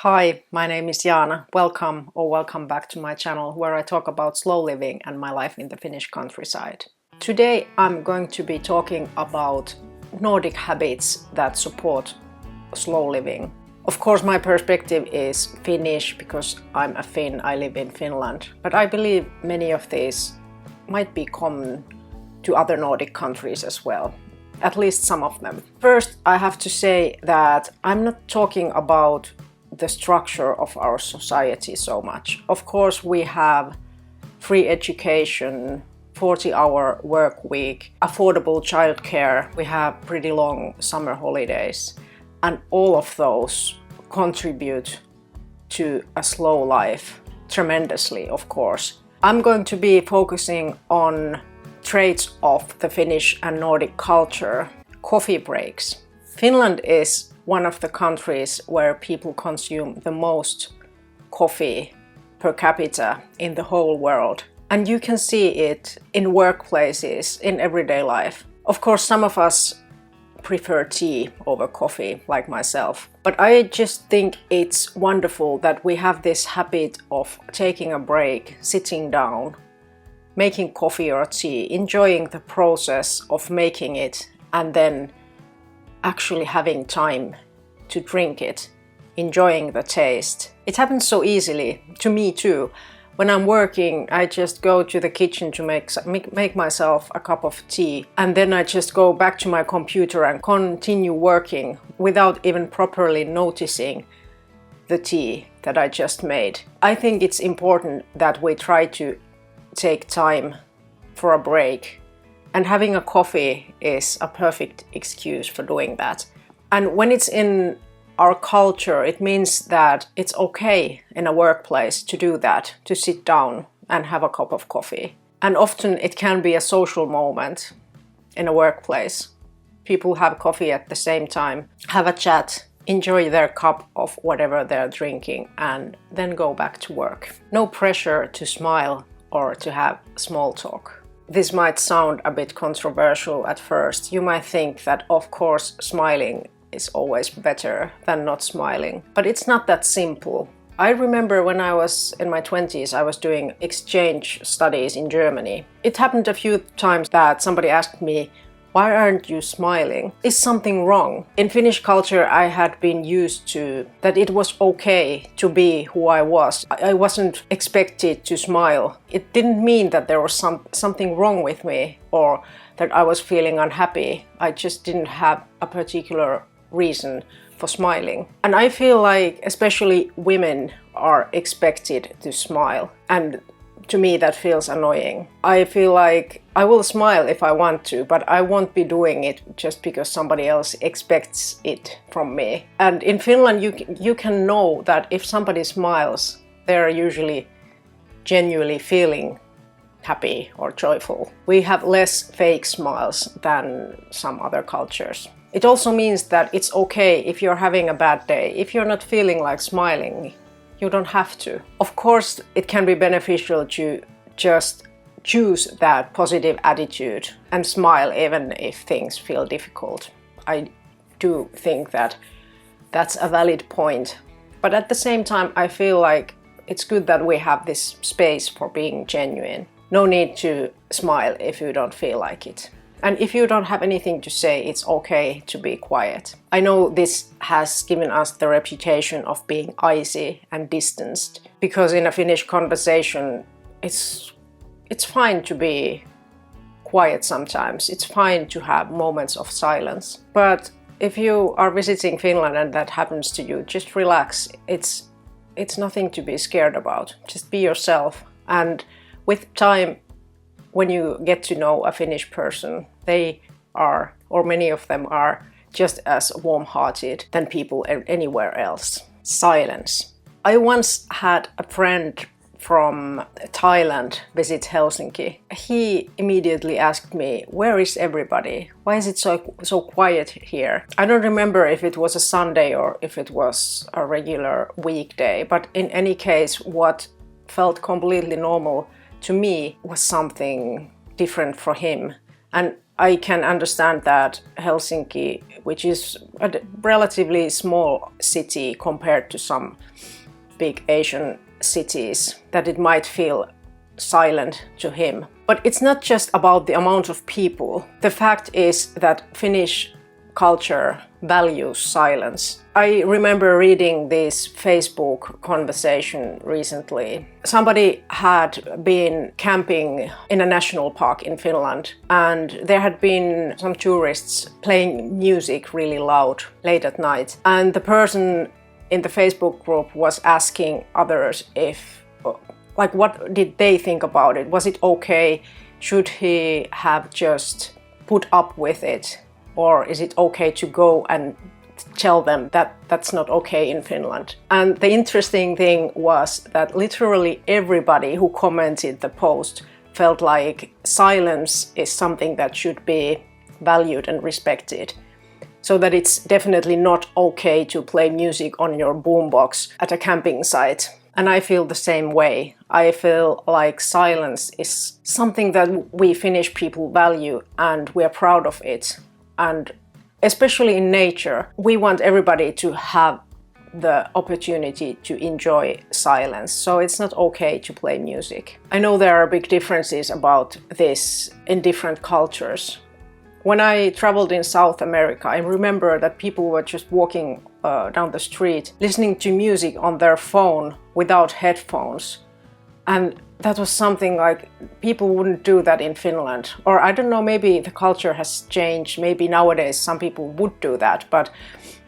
Hi, my name is Jaana. Welcome back to my channel where I talk about slow living and my life in the Finnish countryside. Today I'm going to be talking about Nordic habits that support slow living. Of course, my perspective is Finnish because I'm a Finn, I live in Finland, but I believe many of these might be common to other Nordic countries as well. At least some of them. First, I have to say that I'm not talking about the structure of our society so much. Of course, we have free education, 40-hour work week, affordable childcare, we have pretty long summer holidays, and all of those contribute to a slow life tremendously, of course. I'm going to be focusing on traits of the Finnish and Nordic culture. Coffee breaks. Finland is one of the countries where people consume the most coffee per capita in the whole world. And you can see it in workplaces, in everyday life. Of course, some of us prefer tea over coffee, like myself. But I just think it's wonderful that we have this habit of taking a break, sitting down, making coffee or tea, enjoying the process of making it, and then actually having time to drink it, enjoying the taste. It happens so easily, to me too. When I'm working, I just go to the kitchen to make myself a cup of tea, and then I just go back to my computer and continue working without even properly noticing the tea that I just made. I think it's important that we try to take time for a break. And having a coffee is a perfect excuse for doing that. And when it's in our culture, it means that it's okay in a workplace to do that, to sit down and have a cup of coffee. And often it can be a social moment in a workplace. People have coffee at the same time, have a chat, enjoy their cup of whatever they're drinking, and then go back to work. No pressure to smile or to have small talk. This might sound a bit controversial at first. You might think that, of course, smiling is always better than not smiling. But it's not that simple. I remember when I was in my 20s, I was doing exchange studies in Germany. It happened a few times that somebody asked me, "Why aren't you smiling? Is something wrong?" In Finnish culture, I had been used to that it was okay to be who I was. I wasn't expected to smile. It didn't mean that there was something wrong with me or that I was feeling unhappy. I just didn't have a particular reason for smiling. And I feel like especially women are expected to smile. And to me, that feels annoying. I feel like I will smile if I want to, but I won't be doing it just because somebody else expects it from me. And in Finland, you can know that if somebody smiles, they're usually genuinely feeling happy or joyful. We have less fake smiles than some other cultures. It also means that it's okay if you're having a bad day. If you're not feeling like smiling, you don't have to. Of course, it can be beneficial to just choose that positive attitude and smile even if things feel difficult. I do think that that's a valid point. But at the same time, I feel like it's good that we have this space for being genuine. No need to smile if you don't feel like it. And if you don't have anything to say, it's okay to be quiet. I know this has given us the reputation of being icy and distanced, because in a Finnish conversation, it's fine to be quiet sometimes. It's fine to have moments of silence. But if you are visiting Finland and that happens to you, just relax. It's nothing to be scared about. Just be yourself. And with time, when you get to know a Finnish person, they are, or many of them are, just as warm-hearted than people anywhere else. Silence. I once had a friend from Thailand visit Helsinki. He immediately asked me, "Where is everybody? Why is it so quiet here?" I don't remember if it was a Sunday or if it was a regular weekday, but in any case, what felt completely normal to me was something different for him. And I can understand that Helsinki, which is a relatively small city compared to some big Asian cities, that it might feel silent to him. But it's not just about the amount of people. The fact is that Finnish culture values silence. I remember reading this Facebook conversation recently. Somebody had been camping in a national park in Finland, and there had been some tourists playing music really loud late at night. And the person in the Facebook group was asking others what did they think about it? Was it okay? Should he have just put up with it? Or is it okay to go and tell them that that's not okay in Finland? And the interesting thing was that literally everybody who commented the post felt like silence is something that should be valued and respected. So that it's definitely not okay to play music on your boombox at a camping site. And I feel the same way. I feel like silence is something that we Finnish people value and we're proud of it. And especially in nature, we want everybody to have the opportunity to enjoy silence. So it's not okay to play music. I know there are big differences about this in different cultures. When I traveled in South America, I remember that people were just walking down the street, listening to music on their phone without headphones. And that was something like people wouldn't do that in Finland. Or I don't know, maybe the culture has changed. Maybe nowadays some people would do that. But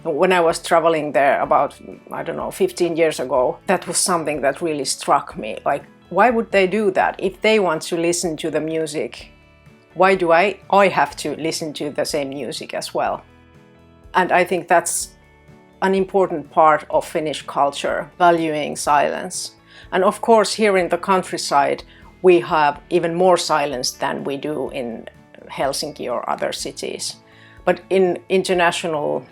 when I was traveling there about, 15 years ago, that was something that really struck me. Like, why would they do that? If they want to listen to the music, why do I have to listen to the same music as well? And I think that's an important part of Finnish culture, valuing silence. And of course, here in the countryside, we have even more silence than we do in Helsinki or other cities. But in international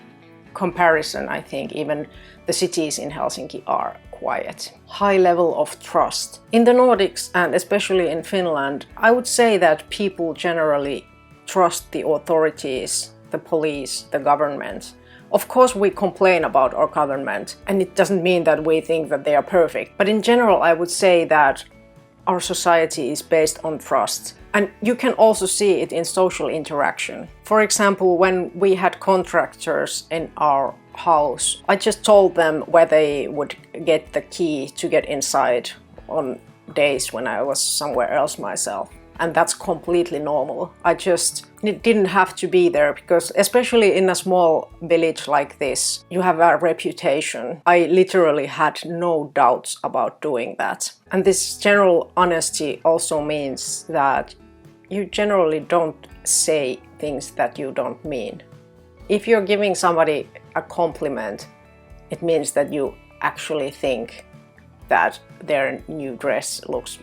comparison, I think even the cities in Helsinki are quiet. High level of trust. In the Nordics, and especially in Finland, I would say that people generally trust the authorities, the police, the government. Of course, we complain about our government, and it doesn't mean that we think that they are perfect. But in general, I would say that our society is based on trust. And you can also see it in social interaction. For example, when we had contractors in our house, I just told them where they would get the key to get inside on days when I was somewhere else myself. And that's completely normal. It didn't have to be there because especially in a small village like this, you have a reputation. I literally had no doubts about doing that. And this general honesty also means that you generally don't say things that you don't mean. If you're giving somebody a compliment, it means that you actually think that their new dress looks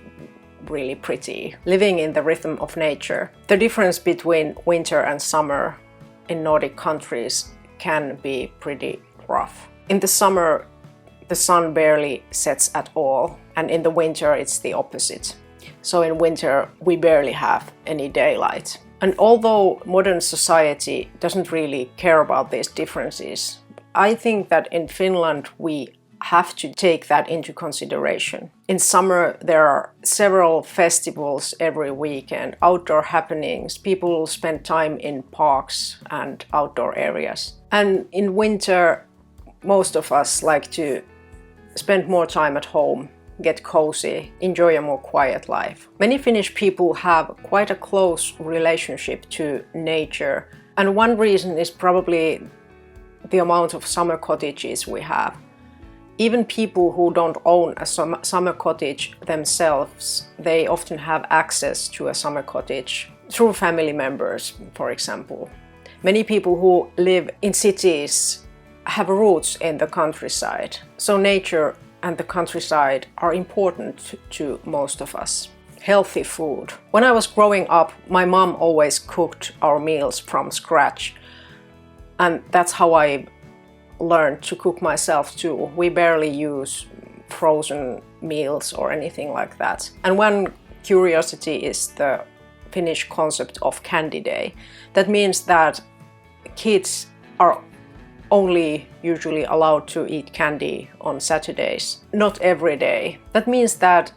really pretty. Living in the rhythm of nature. The difference between winter and summer in Nordic countries can be pretty rough. In the summer, the sun barely sets at all, and in the winter it's the opposite. So in winter, we barely have any daylight. And although modern society doesn't really care about these differences, I think that in Finland we have to take that into consideration. In summer, there are several festivals every weekend, outdoor happenings. People spend time in parks and outdoor areas. And in winter, most of us like to spend more time at home, get cozy, enjoy a more quiet life. Many Finnish people have quite a close relationship to nature. And one reason is probably the amount of summer cottages we have. Even people who don't own a summer cottage themselves, they often have access to a summer cottage through family members, for example. Many people who live in cities have roots in the countryside. So nature and the countryside are important to most of us. Healthy food. When I was growing up, my mom always cooked our meals from scratch. And that's how I learned to cook myself too. We barely use frozen meals or anything like that. And one curiosity is the Finnish concept of candy day. That means that kids are only usually allowed to eat candy on Saturdays, not every day. That means that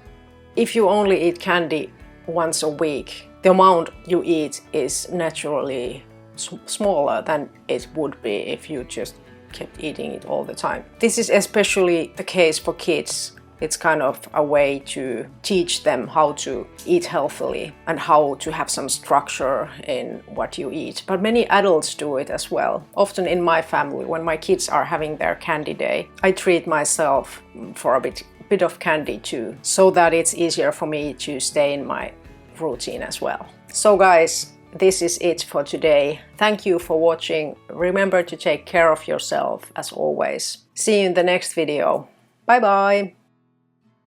if you only eat candy once a week, the amount you eat is naturally smaller than it would be if you just kept eating it all the time. This is especially the case for kids. It's kind of a way to teach them how to eat healthily and how to have some structure in what you eat. But many adults do it as well. Often in my family, when my kids are having their candy day, I treat myself for a bit of candy too, so that it's easier for me to stay in my routine as well. So guys, this is it for today. Thank you for watching. Remember to take care of yourself as always. See you in the next video. Bye bye!